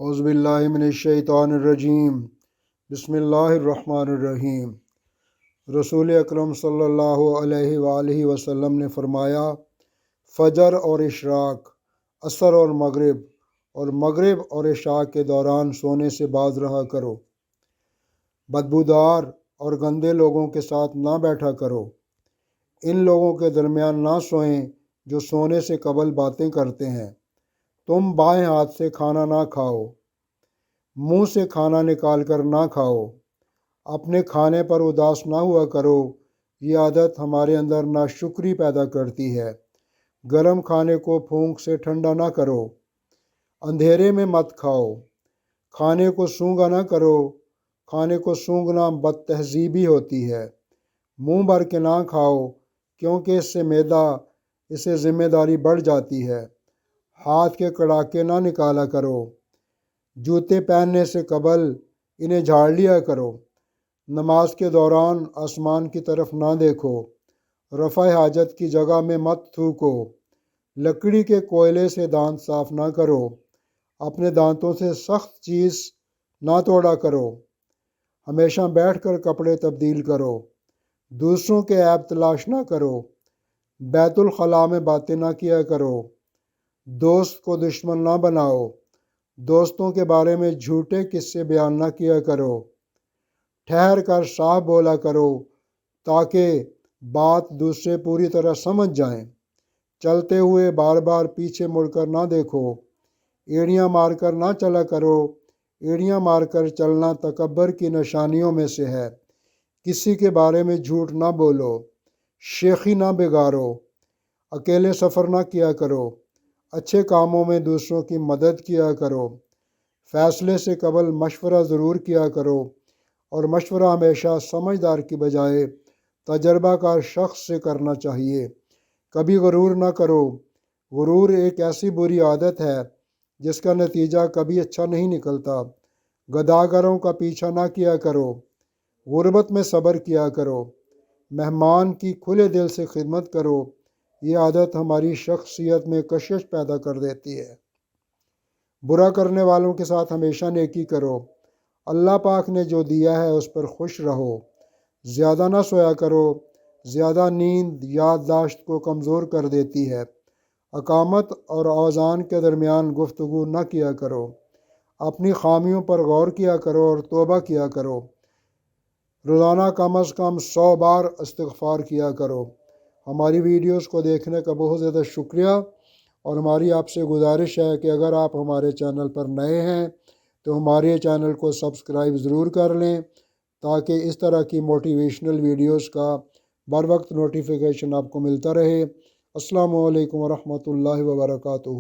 اعوذ باللہ من الشیطان الرجیم بسم اللہ الرحمن الرحیم۔ رسول اکرم صلی اللہ علیہ وآلہ وسلم نے فرمایا، فجر اور اشراق، عصر اور مغرب اور عشاء کے دوران سونے سے باز رہا کرو۔ بدبودار اور گندے لوگوں کے ساتھ نہ بیٹھا کرو۔ ان لوگوں کے درمیان نہ سوئیں جو سونے سے قبل باتیں کرتے ہیں۔ تم بائیں ہاتھ سے کھانا نہ کھاؤ، منہ سے کھانا نکال کر نہ کھاؤ۔ اپنے کھانے پر اداس نہ ہوا کرو، یہ عادت ہمارے اندر ناشکری پیدا کرتی ہے۔ گرم کھانے کو پھونک سے ٹھنڈا نہ کرو۔ اندھیرے میں مت کھاؤ۔ کھانے کو سونگھا نہ کرو، کھانے کو سونگھنا بد تہذیبی ہوتی ہے۔ منہ بھر کے نہ کھاؤ، کیونکہ اس سے ذمہ داری بڑھ جاتی ہے۔ ہاتھ کے کڑاکے نہ نکالا کرو۔ جوتے پہننے سے قبل انہیں جھاڑ لیا کرو۔ نماز کے دوران آسمان کی طرف نہ دیکھو۔ رفع حاجت کی جگہ میں مت تھوکو۔ لکڑی کے کوئلے سے دانت صاف نہ کرو۔ اپنے دانتوں سے سخت چیز نہ توڑا کرو۔ ہمیشہ بیٹھ کر کپڑے تبدیل کرو۔ دوسروں کے عیب تلاش نہ کرو۔ بیت الخلاء میں باتیں نہ کیا کرو۔ دوست کو دشمن نہ بناؤ۔ دوستوں کے بارے میں جھوٹے قصے بیان نہ کیا کرو۔ ٹھہر کر صاف بولا کرو تاکہ بات دوسرے پوری طرح سمجھ جائیں۔ چلتے ہوئے بار بار پیچھے مڑ کر نہ دیکھو۔ ایڑیاں مار کر نہ چلا کرو۔ ایڑیاں مار کر چلنا تکبر کی نشانیوں میں سے ہے۔ کسی کے بارے میں جھوٹ نہ بولو۔ شیخی نہ بگاڑو۔ اکیلے سفر نہ کیا کرو۔ اچھے کاموں میں دوسروں کی مدد کیا کرو۔ فیصلے سے قبل مشورہ ضرور کیا کرو، اور مشورہ ہمیشہ سمجھدار کی بجائے تجربہ کار شخص سے کرنا چاہیے۔ کبھی غرور نہ کرو۔ غرور ایک ایسی بری عادت ہے جس کا نتیجہ کبھی اچھا نہیں نکلتا۔ گداگروں کا پیچھا نہ کیا کرو۔ غربت میں صبر کیا کرو۔ مہمان کی کھلے دل سے خدمت کرو۔ یہ عادت ہماری شخصیت میں کشش پیدا کر دیتی ہے۔ برا کرنے والوں کے ساتھ ہمیشہ نیکی کرو۔ اللہ پاک نے جو دیا ہے اس پر خوش رہو۔ زیادہ نہ سویا کرو۔ زیادہ نیند یادداشت کو کمزور کر دیتی ہے۔ اقامت اور اذان کے درمیان گفتگو نہ کیا کرو۔ اپنی خامیوں پر غور کیا کرو اور توبہ کیا کرو۔ روزانہ کم از کم 100 بار استغفار کیا کرو۔ ہماری ویڈیوز کو دیکھنے کا بہت زیادہ شکریہ، اور ہماری آپ سے گزارش ہے کہ اگر آپ ہمارے چینل پر نئے ہیں تو ہمارے چینل کو سبسکرائب ضرور کر لیں، تاکہ اس طرح کی موٹیویشنل ویڈیوز کا بر وقت نوٹیفیکیشن آپ کو ملتا رہے۔ السلام علیکم ورحمۃ اللہ وبرکاتہ۔